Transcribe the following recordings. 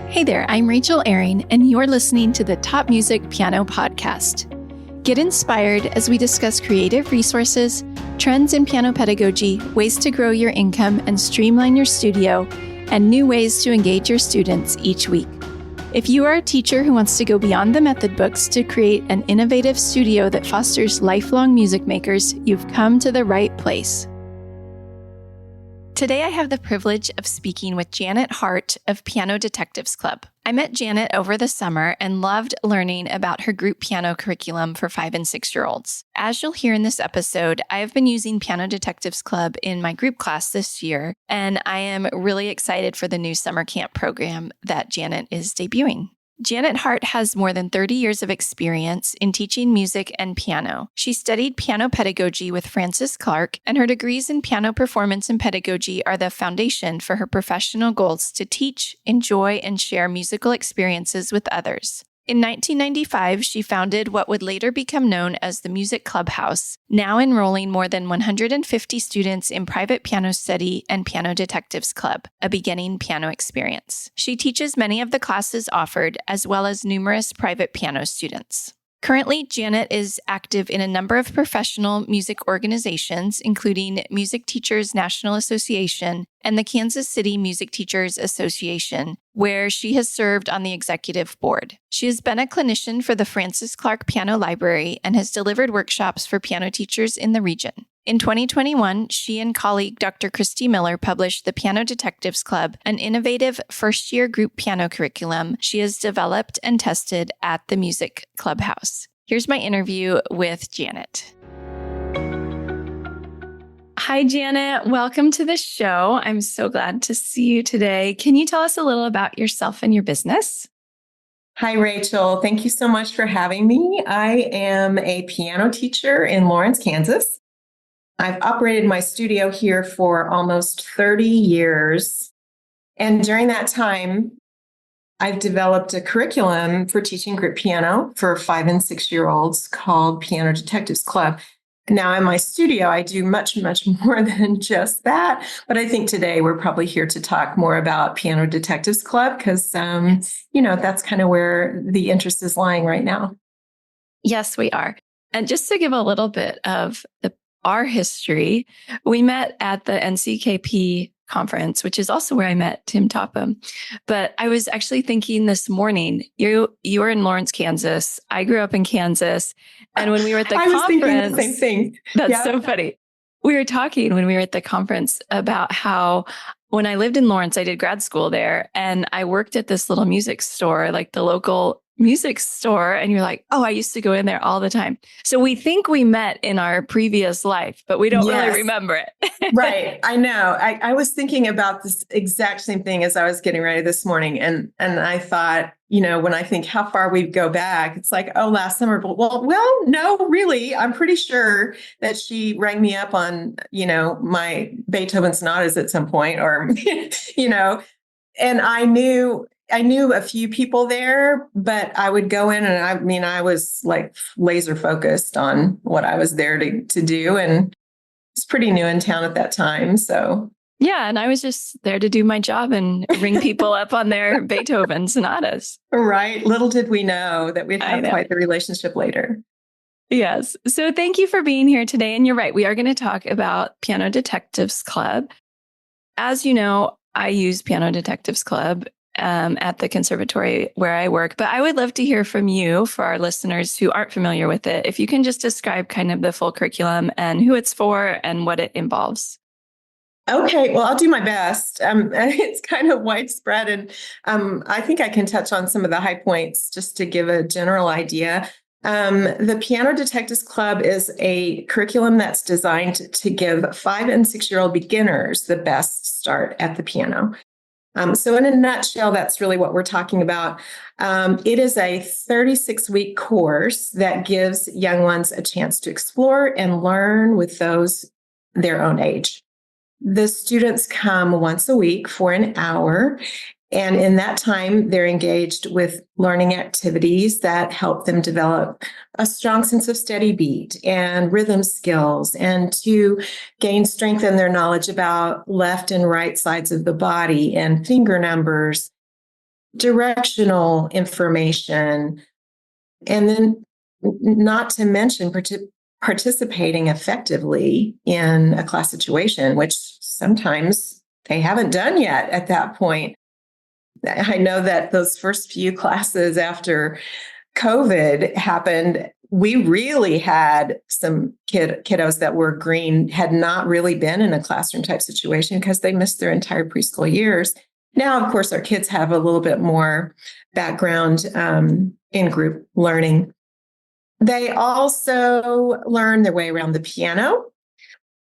Hey there, I'm Rachel Ehring, and you're listening to the Top Music Piano Podcast. Get inspired as we discuss creative resources, trends in piano pedagogy, ways to grow your income and streamline your studio, and new ways to engage your students each week. If you are a teacher who wants to go beyond the method books to create an innovative studio that fosters lifelong music makers, you've come to the right place. Today, I have the privilege of speaking with Janet Hart of Piano Detectives Club. I met Janet over the summer and loved learning about her group piano curriculum for 5- and 6-year-olds. As you'll hear in this episode, I have been using Piano Detectives Club in my group class this year, and I am really excited for the new summer camp program that Janet is debuting. Janet Hart has more than 30 years of experience in teaching music and piano. She studied piano pedagogy with Francis Clark, and her degrees in piano performance and pedagogy are the foundation for her professional goals to teach, enjoy, and share musical experiences with others. In 1995, she founded what would later become known as the Music Clubhouse, now enrolling more than 150 students in private piano study and Piano Detectives Club, a beginning piano experience. She teaches many of the classes offered, as well as numerous private piano students. Currently, Janet is active in a number of professional music organizations, including Music Teachers National Association and the Kansas City Music Teachers Association, where she has served on the executive board. She has been a clinician for the Francis Clark Piano Library and has delivered workshops for piano teachers in the region. In 2021, she and colleague Dr. Christy Miller published the Piano Detectives Club, an innovative first-year group piano curriculum she has developed and tested at the Music Clubhouse. Here's my interview with Janet. Hi, Janet. Welcome to the show. I'm so glad to see you today. Can you tell us a little about yourself and your business? Hi, Rachel. Thank you so much for having me. I am a piano teacher in Lawrence, Kansas. I've operated my studio here for almost 30 years. And during that time, I've developed a curriculum for teaching group piano for 5- and 6-year-olds called Piano Detectives Club. Now in my studio, I do much, much more than just that. But I think today we're probably here to talk more about Piano Detectives Club because, that's kind of where the interest is lying right now. Yes, we are. And just to give a little bit of our history, we met at the NCKP conference, which is also where I met Tim Topham. But I was actually thinking this morning, you were in Lawrence, Kansas. I grew up in Kansas. And when we were at the conference, I was thinking the same thing. That's so funny. We were talking when we were at the conference about how when I lived in Lawrence, I did grad school there and I worked at this little music store, like the local music store. And you're like, oh, I used to go in there all the time. So we think we met in our previous life, but we don't really remember it. Right. I know. I was thinking about this exact same thing as I was getting ready this morning. And I thought, when I think how far we go back, it's like, oh, last summer. But well, no, really. I'm pretty sure that she rang me up on, my Beethoven sonatas at some point or, and I knew a few people there, but I would go in and I was like laser focused on what I was there to do. And it's pretty new in town at that time. So yeah. And I was just there to do my job and ring people up on their Beethoven sonatas. Right. Little did we know that we'd have quite the relationship later. Yes. So thank you for being here today. And you're right. We are going to talk about Piano Detectives Club. As you know, I use Piano Detectives Club at the conservatory where I work. But I would love to hear from you for our listeners who aren't familiar with it. If you can just describe kind of the full curriculum and who it's for and what it involves. Okay, well, I'll do my best. It's kind of widespread, and I think I can touch on some of the high points just to give a general idea. The Piano Detectives Club is a curriculum that's designed to give 5- and 6-year-old beginners the best start at the piano. So in a nutshell, that's really what we're talking about. It is a 36-week course that gives young ones a chance to explore and learn with those their own age. The students come once a week for an hour, and in that time, they're engaged with learning activities that help them develop a strong sense of steady beat and rhythm skills, and to gain strength in their knowledge about left and right sides of the body and finger numbers. directional information, and then not to mention participating effectively in a class situation, which sometimes they haven't done yet at that point. I know that those first few classes after COVID happened, we really had some kiddos that were green, had not really been in a classroom type situation because they missed their entire preschool years. Now, of course, our kids have a little bit more background in group learning. They also learn their way around the piano,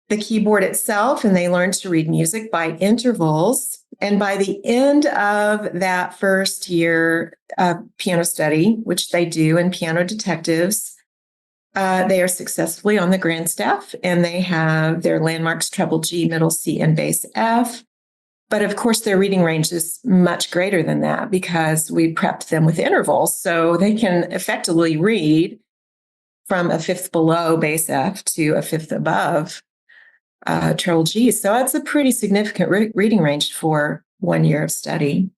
the keyboard itself, and they learn to read music by intervals. And by the end of that first year of piano study, which they do in Piano Detectives, they are successfully on the grand staff, and they have their landmarks treble G, middle C, and bass F. But of course, their reading range is much greater than that because we prepped them with intervals. So they can effectively read from a fifth below bass F to a fifth above treble G. So that's a pretty significant reading range for 1 year of study.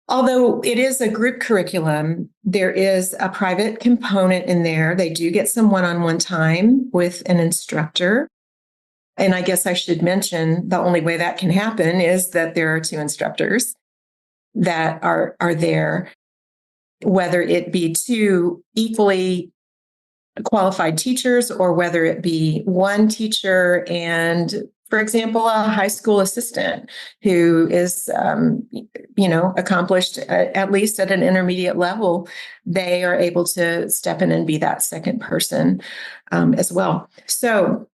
Although it is a group curriculum, there is a private component in there. They do get some one-on-one time with an instructor. And I guess I should mention the only way that can happen is that there are two instructors that are there, whether it be two equally qualified teachers or whether it be one teacher and, for example, a high school assistant who is, accomplished at least at an intermediate level. They are able to step in and be that second person as well. So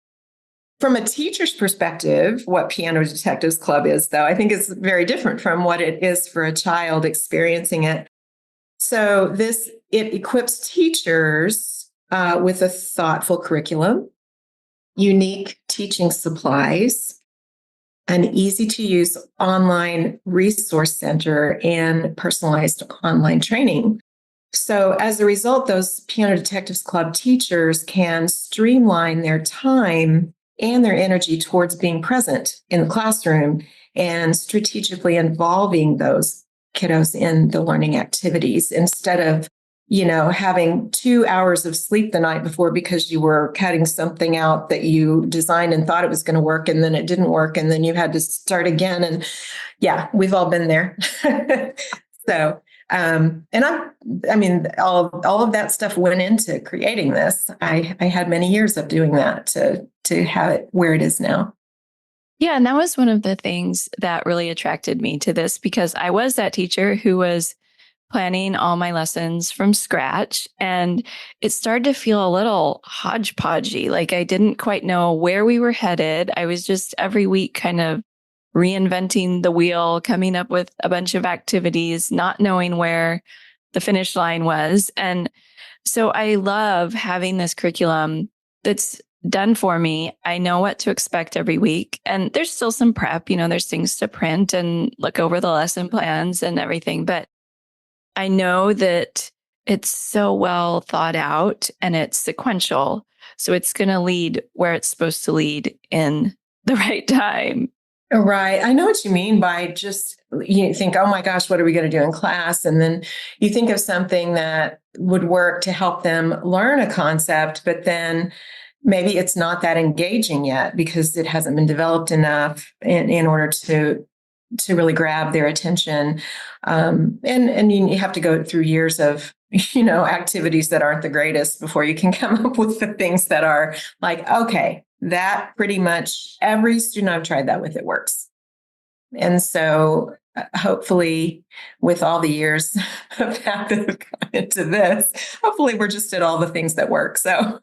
from a teacher's perspective, what Piano Detectives Club is, though, I think is very different from what it is for a child experiencing it. So it equips teachers with a thoughtful curriculum, unique teaching supplies, an easy-to-use online resource center, and personalized online training. So as a result, those Piano Detectives Club teachers can streamline their time and their energy towards being present in the classroom and strategically involving those kiddos in the learning activities instead of having 2 hours of sleep the night before because you were cutting something out that you designed and thought it was going to work, and then it didn't work, and then you had to start again. And yeah, we've all been there. So, all of that stuff went into creating this. I had many years of doing that to have it where it is now. Yeah, and that was one of the things that really attracted me to this because I was that teacher who was planning all my lessons from scratch. And it started to feel a little hodgepodgey. Like I didn't quite know where we were headed. I was just every week kind of reinventing the wheel, coming up with a bunch of activities, not knowing where the finish line was. And so I love having this curriculum that's done for me. I know what to expect every week. And there's still some prep, there's things to print and look over the lesson plans and everything. But I know that it's so well thought out and it's sequential. So it's going to lead where it's supposed to lead in the right time. Right. I know what you mean by just, you think, oh my gosh, what are we going to do in class? And then you think of something that would work to help them learn a concept, but then maybe it's not that engaging yet because it hasn't been developed enough in order to really grab their attention. And you have to go through years of, activities that aren't the greatest before you can come up with the things that are like, okay, that pretty much every student I've tried that with, it works. And so hopefully with all the years of that have gone into this, hopefully we're just at all the things that work. So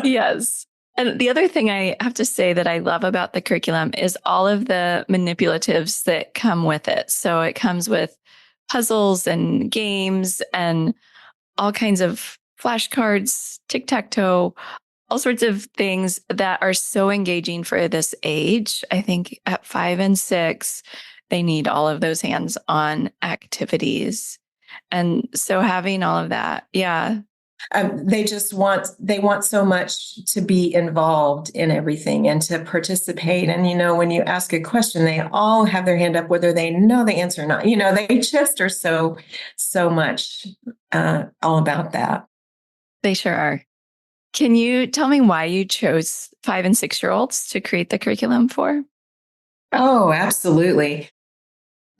yes. And the other thing I have to say that I love about the curriculum is all of the manipulatives that come with it. So it comes with puzzles and games and all kinds of flashcards, tic-tac-toe, all sorts of things that are so engaging for this age. I think at 5 and 6, they need all of those hands-on activities. And so having all of that, yeah. They want so much to be involved in everything and to participate. And, when you ask a question, they all have their hand up, whether they know the answer or not. They just are so much all about that. They sure are. Can you tell me why you chose 5 and 6-year-olds to create the curriculum for? Oh, absolutely.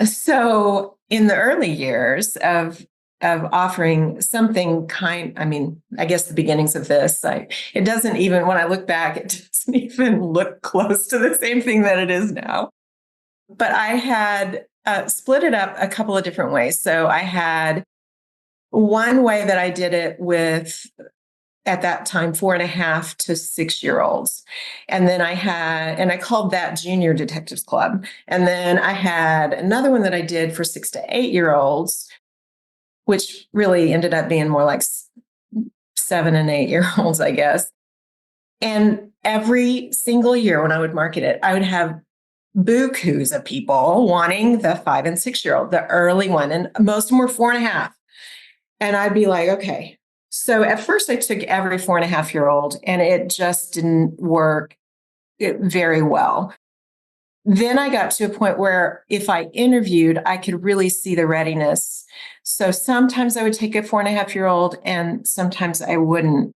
So in the early years of offering something I guess the beginnings of this, it doesn't even, when I look back, it doesn't even look close to the same thing that it is now. But I had split it up a couple of different ways. So I had one way that I did it with, at that time, 4.5 to 6-year-olds. And then I called that Junior Detectives Club. And then I had another one that I did for 6 to 8-year-olds, which really ended up being more like 7 and 8-year-olds, I guess. And every single year when I would market it, I would have bukus of people wanting the 5 and 6-year-old, the early one. And most of them were 4.5. And I'd be like, okay. So at first I took every 4.5-year-old and it just didn't work very well. Then I got to a point where if I interviewed, I could really see the readiness. So sometimes I would take a 4.5-year-old and sometimes I wouldn't.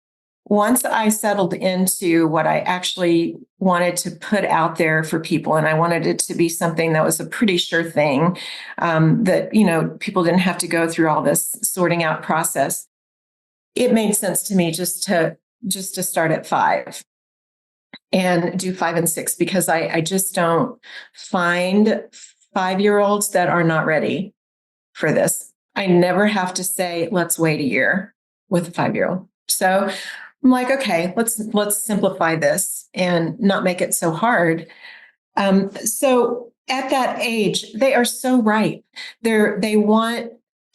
Once I settled into what I actually wanted to put out there for people, and I wanted it to be something that was a pretty sure thing, that, people didn't have to go through all this sorting out process, it made sense to me just to start at 5 and do 5 and 6, because I just don't find 5-year-olds that are not ready for this. I never have to say, let's wait a year with a 5-year-old. So I'm like, okay, let's simplify this and not make it so hard. So at that age, they are so ripe. They want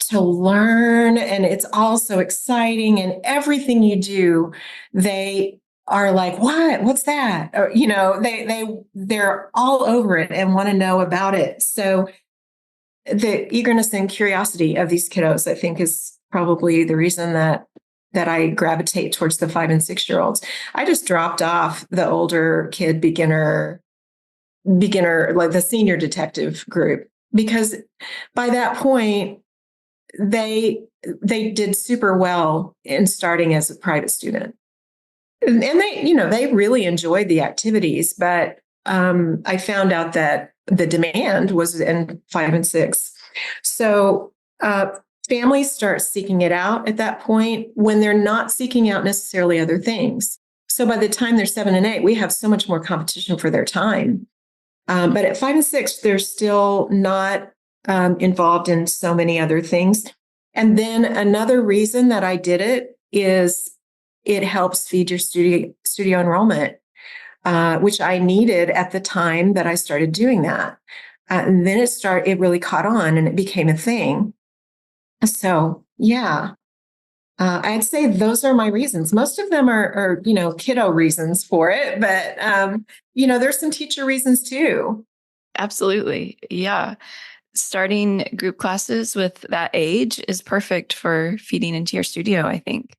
to learn, and it's all so exciting. And everything you do, they are like, what's that? Or, they're all over it and want to know about it. So the eagerness and curiosity of these kiddos, I think, is probably the reason that I gravitate towards the 5 and 6-year-olds. I just dropped off the older kid beginner, like the senior detective group, because by that point, they did super well in starting as a private student. And they really enjoyed the activities, but I found out that the demand was in 5 and 6. So families start seeking it out at that point when they're not seeking out necessarily other things. So by the time they're 7 and 8, we have so much more competition for their time. But at 5 and 6, they're still not involved in so many other things. And then another reason that I did it is it helps feed your studio enrollment, which I needed at the time that I started doing that. And then it really caught on and it became a thing. So, yeah, I'd say those are my reasons. Most of them are kiddo reasons for it, but, there's some teacher reasons too. Absolutely. Yeah. Starting group classes with that age is perfect for feeding into your studio, I think.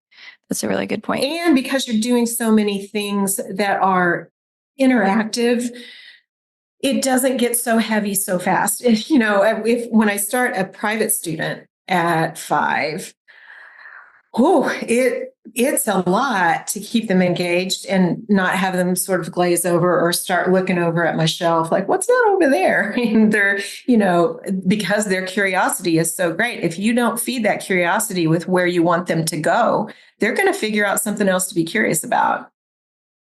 That's a really good point. And because you're doing so many things that are interactive, it doesn't get so heavy so fast. When I start a private student at 5, it's a lot to keep them engaged and not have them sort of glaze over or start looking over at my shelf like, what's that over there? And they're, because their curiosity is so great. If you don't feed that curiosity with where you want them to go, they're going to figure out something else to be curious about.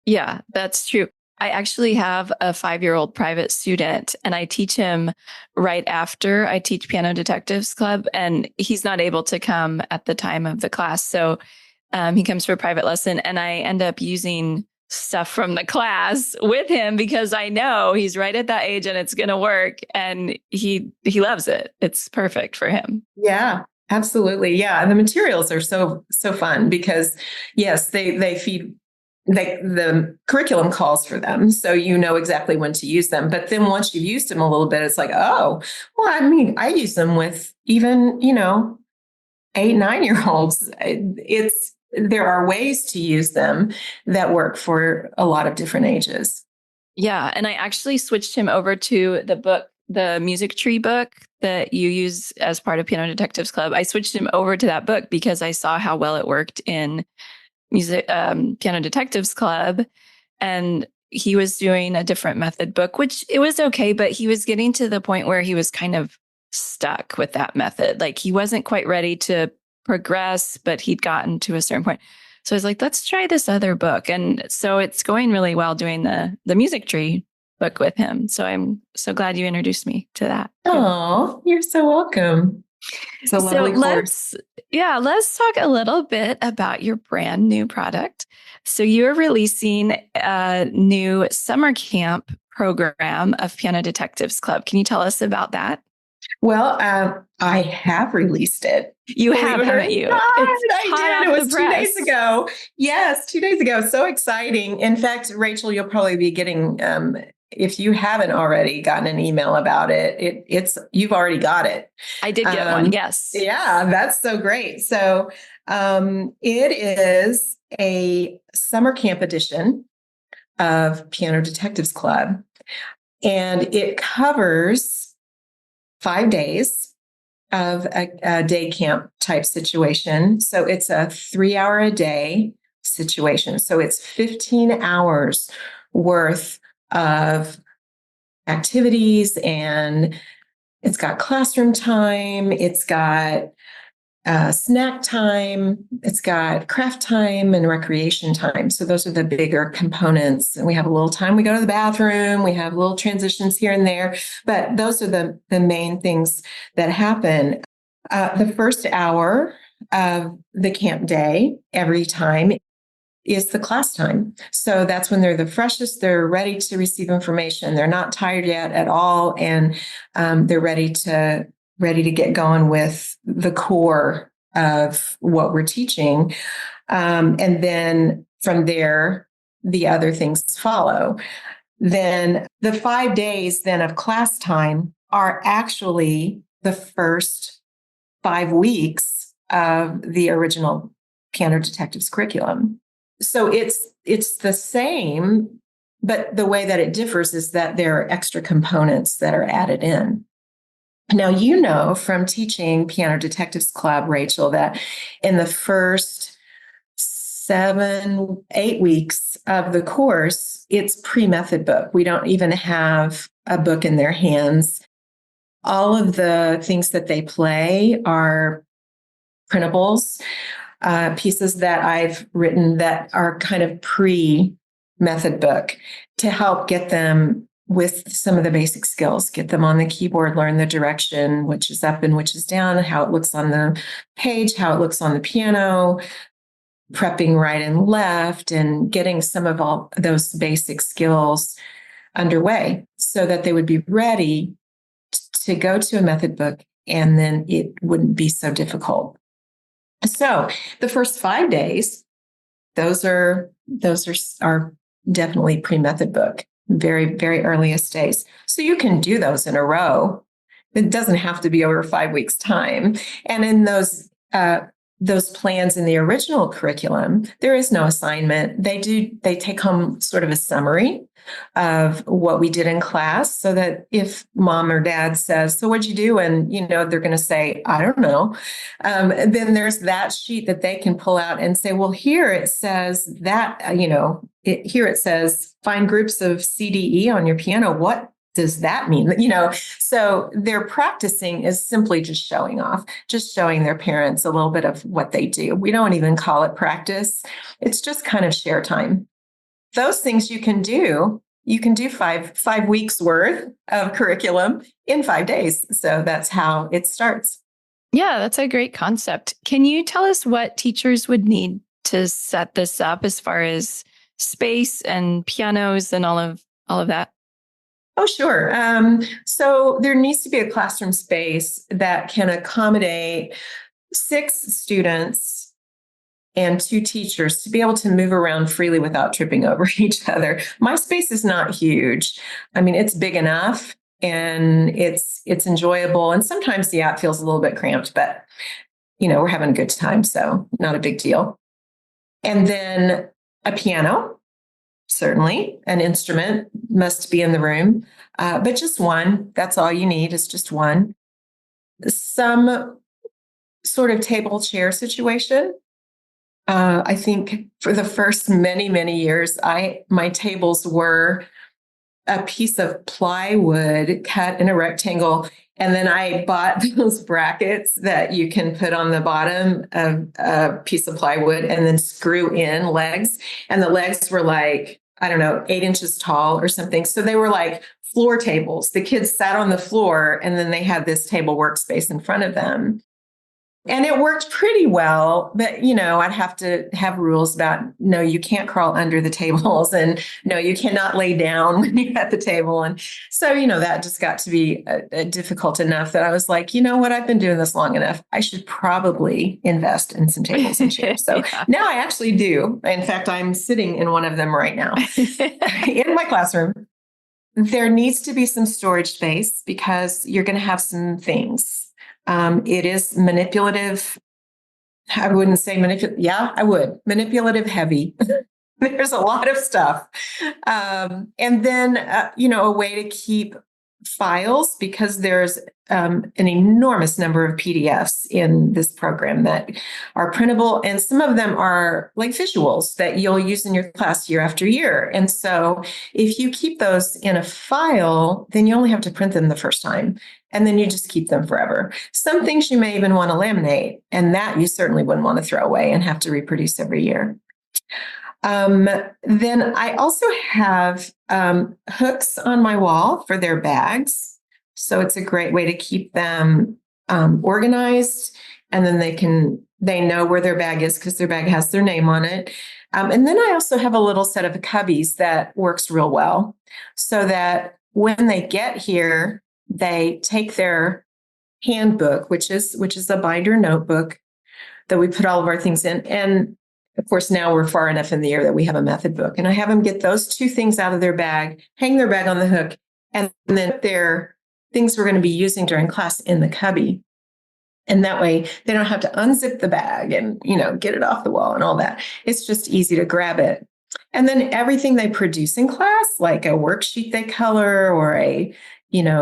Yeah, that's true. I actually have a 5-year-old private student, and I teach him right after I teach Piano Detectives Club, and he's not able to come at the time of the class. So he comes for a private lesson, and I end up using stuff from the class with him because I know he's right at that age and it's going to work, and he loves it. It's perfect for him. Yeah. Absolutely. Yeah. And the materials are so fun because, yes, they feed. The curriculum calls for them, so you know exactly when to use them. But then once you've used them a little bit, it's like, oh, well, I use them with even 8, 9-year-olds. there are ways to use them that work for a lot of different ages. Yeah. And I actually switched him over to the book, the Music Tree book that you use as part of Piano Detectives Club. I switched him over to that book because I saw how well it worked in Piano Detectives Club. And he was doing a different method book, which it was okay, but he was getting to the point where he was kind of stuck with that method. Like he wasn't quite ready to progress, but he'd gotten to a certain point. So I was like, let's try this other book. And so it's going really well doing the Music Tree book with him. So I'm so glad you introduced me to that. Oh, you're so welcome. It's a lovely course. Let's talk a little bit about your brand new product. So you're releasing a new summer camp program of Piano Detectives Club. Can you tell us about that? Well, I have released it. You have, haven't you? I did. It was 2 days ago. Yes, 2 days ago. So exciting. In fact, Rachel, you'll probably be getting, if you haven't already gotten an email about it, you've already got it. I did get one. Yes. Yeah, that's so great. So it is a summer camp edition of Piano Detectives Club, and it covers 5 days of a day camp type situation. So it's a 3 hour a day situation. So it's 15 hours worth of activities, and it's got classroom time. It's got snack time. It's got craft time and recreation time. So those are the bigger components. And we have a little time we go to the bathroom. We have little transitions here and there. But those are the main things that happen. The first hour of the camp day, every time, is the class time. So that's when they're the freshest. They're ready to receive information. They're not tired yet at all. And they're ready to get going with the core of what we're teaching. And then from there, the other things follow. Then the 5 days then of class time are actually the first 5 weeks of the original Piano Detectives curriculum. So it's the same, but the way that it differs is that there are extra components that are added in. Now, you know from teaching Piano Detectives Club, Rachel, that in the first 7, 8 weeks of the course, it's pre-method book. We don't even have a book in their hands. All of the things that they play are printables, pieces that I've written that are kind of pre-method book to help get them with some of the basic skills, get them on the keyboard, learn the direction, which is up and which is down, how it looks on the page, how it looks on the piano, prepping right and left, and getting some of all those basic skills underway so that they would be ready to go to a method book, and then it wouldn't be so difficult. So the first 5 days, those are definitely pre-method book, very, very earliest days. So you can do those in a row. It doesn't have to be over 5 weeks' time. And in those plans in the original curriculum, there is no assignment. They take home sort of a summary of what we did in class, so that if mom or dad says, so what'd you do? And, they're going to say, I don't know. Then there's that sheet that they can pull out and say, well, here it says that, here it says find groups of CDE on your piano. What does that mean? So their practicing is simply just showing off, just showing their parents a little bit of what they do. We don't even call it practice. It's just kind of share time. Those things you can do five weeks worth of curriculum in 5 days. So that's how it starts. Yeah, that's a great concept. Can you tell us what teachers would need to set this up as far as space and pianos and all of that? Oh, sure. So there needs to be a classroom space that can accommodate 6 students and 2 teachers to be able to move around freely without tripping over each other. My space is not huge. I mean, it's big enough and it's enjoyable. And sometimes, it feels a little bit cramped, but we're having a good time, so not a big deal. And then a piano, certainly an instrument must be in the room, but just one. That's all you need is just one. Some sort of table chair situation. I think for the first many years, my tables were a piece of plywood cut in a rectangle. And then I bought those brackets that you can put on the bottom of a piece of plywood and then screw in legs. And the legs were like, I don't know, 8 inches tall or something. So they were like floor tables. The kids sat on the floor and then they had this table workspace in front of them. And it worked pretty well, but I'd have to have rules about no, you can't crawl under the tables, and no, you cannot lay down when you're at the table. And so, that just got to be difficult enough that I was like, you know what, I've been doing this long enough. I should probably invest in some tables and chairs. So now I actually do. In fact, I'm sitting in one of them right now in my classroom. There needs to be some storage space because you're going to have some things. It is manipulative. I wouldn't say manipulative. Yeah, I would. Manipulative heavy. There's a lot of stuff. And then, a way to keep files because there's an enormous number of PDFs in this program that are printable. And some of them are like visuals that you'll use in your class year after year. And so if you keep those in a file, then you only have to print them the first time. And then you just keep them forever. Some things you may even want to laminate, and that you certainly wouldn't want to throw away and have to reproduce every year. Then I also have hooks on my wall for their bags. So it's a great way to keep them organized. And then they know where their bag is because their bag has their name on it. And then I also have a little set of cubbies that works real well so that when they get here, they take their handbook, which is a binder notebook that we put all of our things in. And of course, now we're far enough in the year that we have a method book. And I have them get those two things out of their bag, hang their bag on the hook, and then their things we're going to be using during class in the cubby. And that way they don't have to unzip the bag and, get it off the wall and all that. It's just easy to grab it. And then everything they produce in class, like a worksheet they color or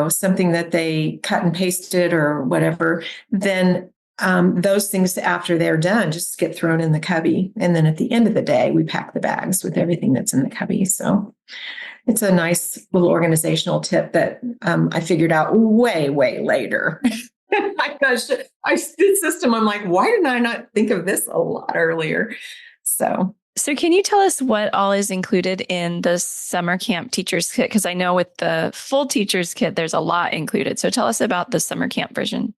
something that they cut and pasted or whatever, then those things after they're done just get thrown in the cubby. And then at the end of the day, we pack the bags with everything that's in the cubby. So it's a nice little organizational tip that I figured out way later. I did system. I'm like, why didn't I not think of this a lot earlier? So can you tell us what all is included in the summer camp teacher's kit? Because I know with the full teacher's kit, there's a lot included. So tell us about the summer camp version.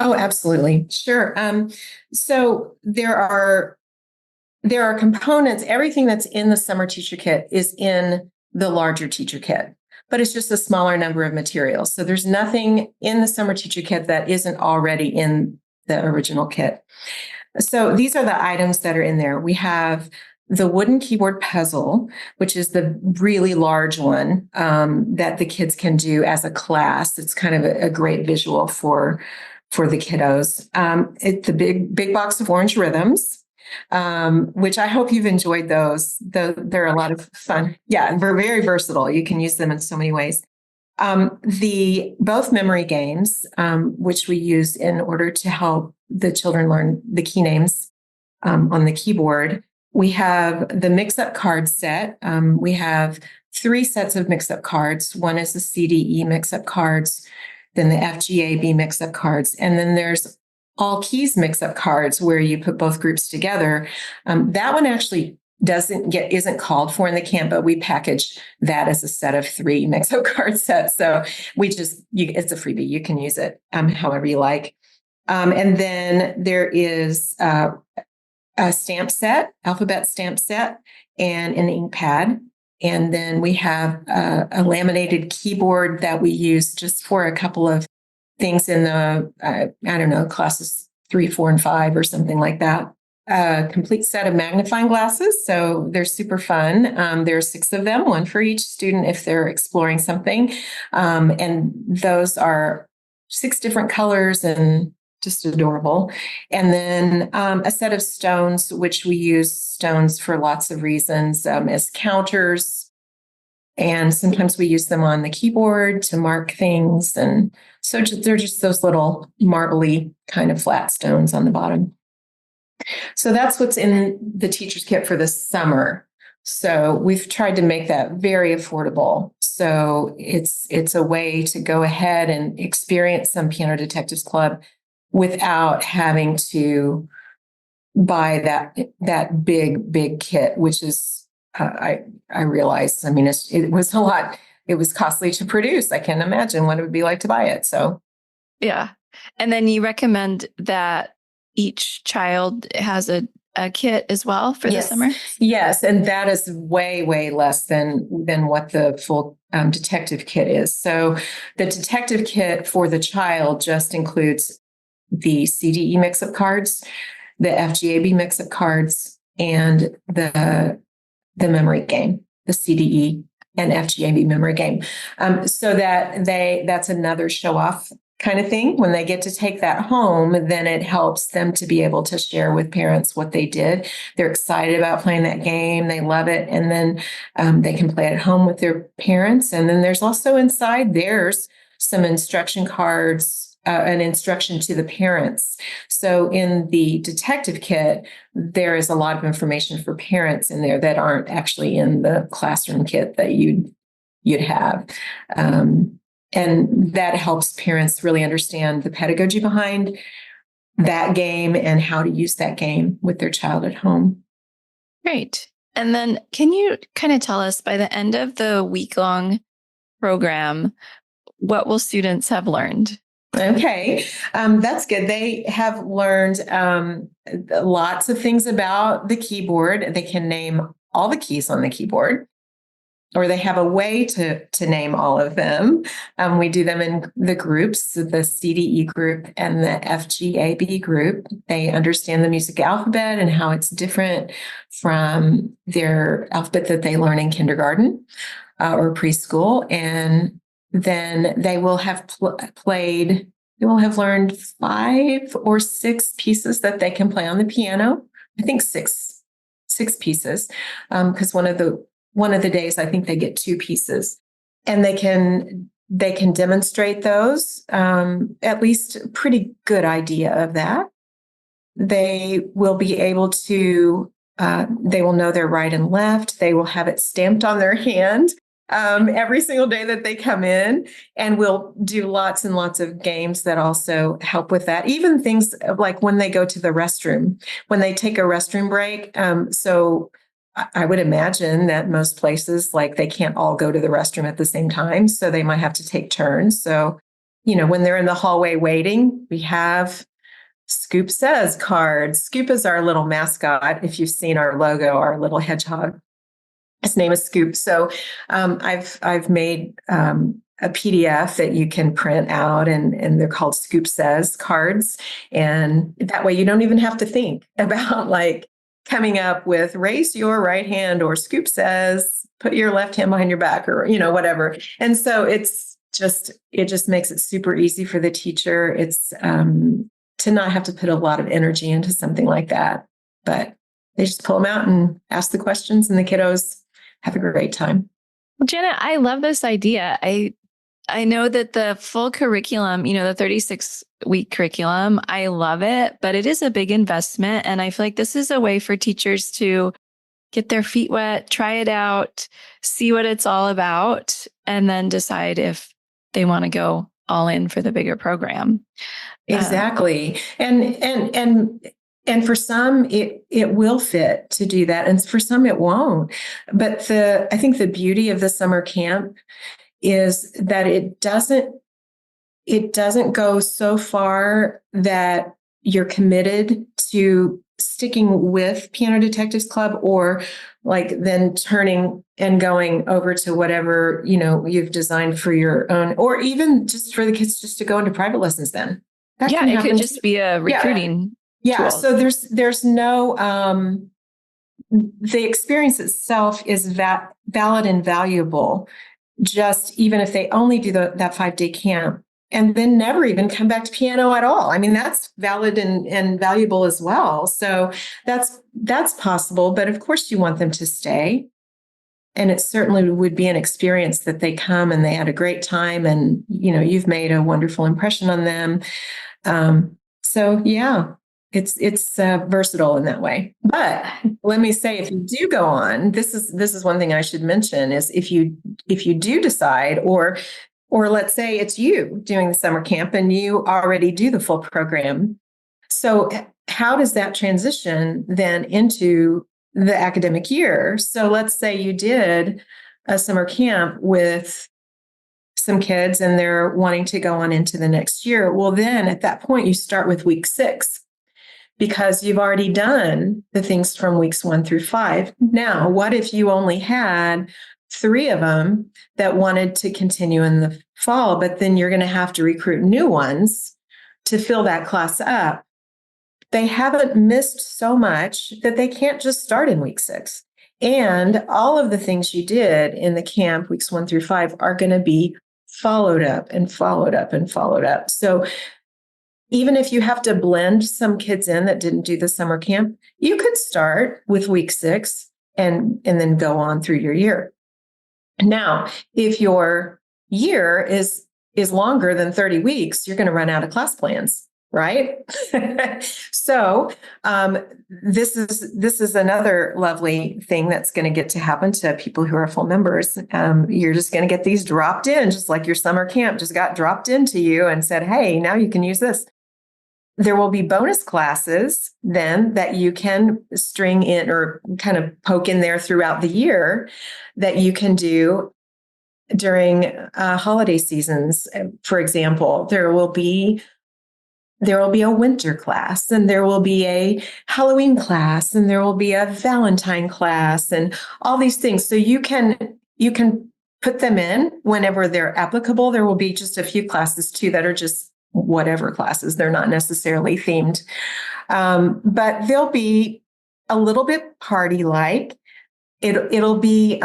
Oh, absolutely. Sure. So there are components. Everything that's in the summer teacher kit is in the larger teacher kit, but it's just a smaller number of materials. So there's nothing in the summer teacher kit that isn't already in the original kit. So these are the items that are in there. We have the wooden keyboard puzzle, which is the really large one that the kids can do as a class. It's kind of a great visual for the kiddos. It's the big box of orange rhythms, which I hope you've enjoyed those. They're a lot of fun. Yeah, they're very versatile. You can use them in so many ways. Both memory games, which we use in order to help the children learn the key names on the keyboard. We have the mix-up card set. We have 3 sets of mix-up cards. One is the CDE mix-up cards, then the FGAB mix-up cards, and then there's all keys mix-up cards where you put both groups together. That one actually isn't called for in the camp, but we package that as a set of 3 mix-up card sets. So it's a freebie. You can use it however you like. And then there is a stamp set, alphabet stamp set, and an ink pad. And then we have a laminated keyboard that we use just for a couple of things in the, classes 3, 4, and 5 or something like that. A complete set of magnifying glasses. So they're super fun. There are 6 of them, one for each student if they're exploring something. And those are 6 different colors and just adorable. And then a set of stones, which we use stones for lots of reasons, as counters. And sometimes we use them on the keyboard to mark things. And so they're just those little marbly kind of flat stones on the bottom. So that's what's in the teacher's kit for the summer. So we've tried to make that very affordable. So it's a way to go ahead and experience some Piano Detectives Club without having to buy that big kit, which is I realize. I mean, it was a lot. It was costly to produce. I can't imagine what it would be like to buy it. So yeah, and then you recommend that each child has a kit as well for the summer? Yes, and that is way less than what the full detective kit is. So the detective kit for the child just includes the CDE mix-up cards, the FGAB mix-up cards, and the memory game, the CDE and FGAB memory game. So that's another show-off kind of thing. When they get to take that home, then it helps them to be able to share with parents what they did. They're excited about playing that game. They love it. And then they can play it at home with their parents. And then there's also inside there's some instruction cards, an instruction to the parents. So in the detective kit, there is a lot of information for parents in there that aren't actually in the classroom kit that you'd have. And that helps parents really understand the pedagogy behind that game and how to use that game with their child at home. Great. And then can you kind of tell us, by the end of the week-long program, what will students have learned? Okay, that's good. They have learned lots of things about the keyboard. They can name all the keys on the keyboard, or they have a way to name all of them. We do them in the groups, the CDE group and the FGAB group. They understand the music alphabet and how it's different from their alphabet that they learn in kindergarten or preschool. And then they will have they will have learned 5 or 6 pieces that they can play on the piano. I think six pieces, because one of the days I think they get 2 pieces, and they can demonstrate those, at least a pretty good idea of that. They will be able to, they will know their right and left. They will have it stamped on their hand every single day that they come in, and we'll do lots and lots of games that also help with that. Even things like when they go to the restroom, when they take a restroom break. So I would imagine that most places, like, they can't all go to the restroom at the same time, so they might have to take turns. So, when they're in the hallway waiting, we have Scoop Says cards. Scoop is our little mascot. If you've seen our logo, our little hedgehog, his name is Scoop. So I've made a PDF that you can print out, and they're called Scoop Says cards. And that way you don't even have to think about coming up with raise your right hand, or Scoop Says put your left hand behind your back, or whatever. And so it just makes it super easy for the teacher. It's to not have to put a lot of energy into something like that, but they just pull them out and ask the questions, and the kiddos have a great time. Well, Janet, I love this idea. I know that the full curriculum, the 36-week curriculum, I love it, but it is a big investment. And I feel like this is a way for teachers to get their feet wet, try it out, see what it's all about, and then decide if they want to go all in for the bigger program. Exactly. And for some, it will fit to do that. And for some, it won't. But I think the beauty of the summer camp is that it doesn't go so far that you're committed to sticking with Piano Detectives Club, or then turning and going over to whatever, you've designed for your own, or even just for the kids just to go into private lessons then. That it could just be a recruiting tool. So there's no, the experience itself is valid and valuable. Just even if they only do that 5-day camp, and then never even come back to piano at all. I mean, that's valid and valuable as well. So that's possible. But of course, you want them to stay. And it certainly would be an experience that they come and they had a great time, and you've made a wonderful impression on them. So yeah, it's versatile in that way. But let me say, if you do go on, this is one thing I should mention is if you do decide, or let's say it's you doing the summer camp and you already do the full program. So how does that transition then into the academic year? So let's say you did a summer camp with some kids and they're wanting to go on into the next year. Well, then at that point, you start with week 6 because you've already done the things from weeks 1 through 5. Now, what if you only had 3 of them that wanted to continue in the fall, but then you're going to have to recruit new ones to fill that class up? They haven't missed so much that they can't just start in week 6. And all of the things you did in the camp, weeks 1 through 5, are going to be followed up and followed up and followed up. So even if you have to blend some kids in that didn't do the summer camp, you could start with week 6 and then go on through your year. Now, if your year is longer than 30 weeks, you're going to run out of class plans, right? So this is another lovely thing that's going to get to happen to people who are full members. You're just going to get these dropped in, just like your summer camp just got dropped into you and said, hey, now you can use this. There will be bonus classes then that you can string in or kind of poke in there throughout the year that you can do during holiday seasons. For example, there will be a winter class, and there will be a Halloween class, and there will be a Valentine class, and all these things. So you can put them in whenever they're applicable. There will be just a few classes too that are just whatever classes. They're not necessarily themed, but they'll be a little bit party-like. It'll be,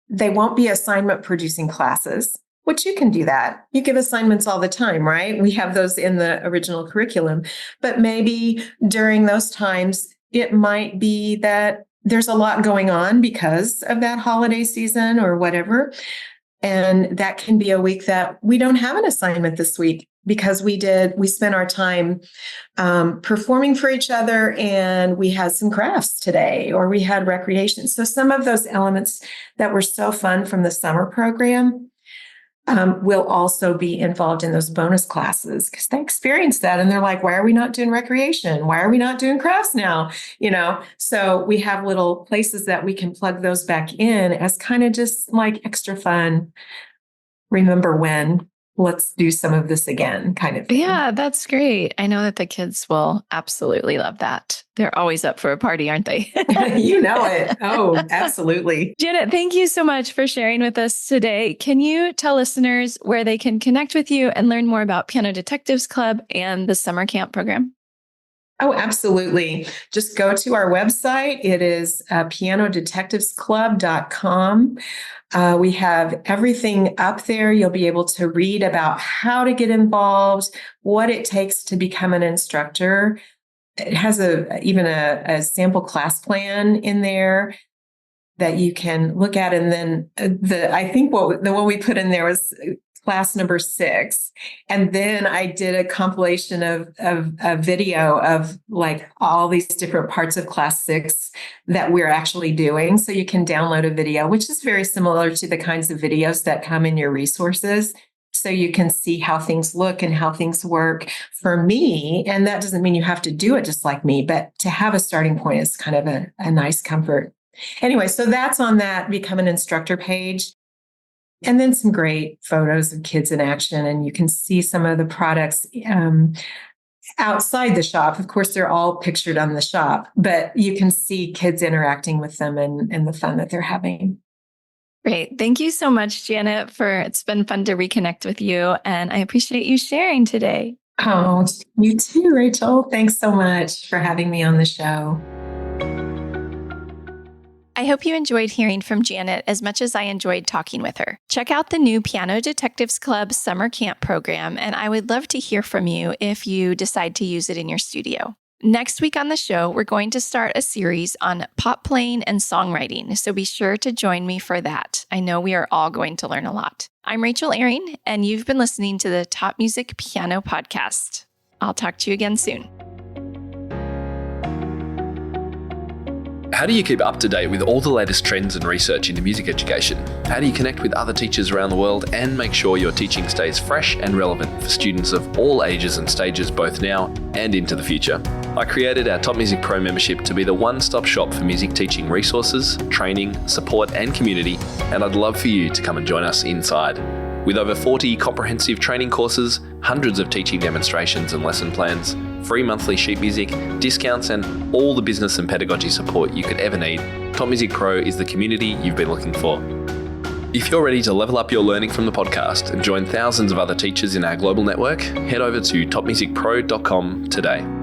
they won't be assignment producing classes, which you can do that. You give assignments all the time, right? We have those in the original curriculum, but maybe during those times, it might be that there's a lot going on because of that holiday season or whatever. And that can be a week that we don't have an assignment this week because we spent our time performing for each other, and we had some crafts today, or we had recreation. So some of those elements that were so fun from the summer program will also be involved in those bonus classes because they experience that and they're like, why are we not doing recreation? Why are we not doing crafts now? So we have little places that we can plug those back in as kind of just like extra fun. Remember when, let's do some of this again kind of thing. Yeah, that's great. I know that the kids will absolutely love that. They're always up for a party, aren't they? You know it. Oh, absolutely. Janet, thank you so much for sharing with us today. Can you tell listeners where they can connect with you and learn more about Piano Detectives Club and the summer camp program? Oh, absolutely. Just go to our website. It is pianodetectivesclub.com. We have everything up there. You'll be able to read about how to get involved, what it takes to become an instructor. It has even a sample class plan in there that you can look at. And then I think the one we put in there was class number 6. And then I did a compilation of a video of like all these different parts of class 6 that we're actually doing. So you can download a video, which is very similar to the kinds of videos that come in your resources. So you can see how things look and how things work for me. And that doesn't mean you have to do it just like me, but to have a starting point is kind of a nice comfort. Anyway, so that's on that Become an Instructor page. And then some great photos of kids in action. And you can see some of the products outside the shop. Of course, they're all pictured on the shop, but you can see kids interacting with them and the fun that they're having. Great. Thank you so much, Janet, it's been fun to reconnect with you. And I appreciate you sharing today. Oh, you too, Rachel. Thanks so much for having me on the show. I hope you enjoyed hearing from Janet as much as I enjoyed talking with her. Check out the new Piano Detectives Club summer camp program, and I would love to hear from you if you decide to use it in your studio. Next week on the show, we're going to start a series on pop playing and songwriting, so be sure to join me for that. I know we are all going to learn a lot. I'm Rachel Ehring, and you've been listening to the Top Music Piano Podcast. I'll talk to you again soon. How do you keep up to date with all the latest trends and research into music education? How do you connect with other teachers around the world and make sure your teaching stays fresh and relevant for students of all ages and stages both now and into the future? I created our Top Music Pro membership to be the one-stop shop for music teaching resources, training, support and community, and I'd love for you to come and join us inside. With over 40 comprehensive training courses, hundreds of teaching demonstrations and lesson plans, free monthly sheet music, discounts, and all the business and pedagogy support you could ever need, Top Music Pro is the community you've been looking for. If you're ready to level up your learning from the podcast and join thousands of other teachers in our global network, head over to topmusicpro.com today.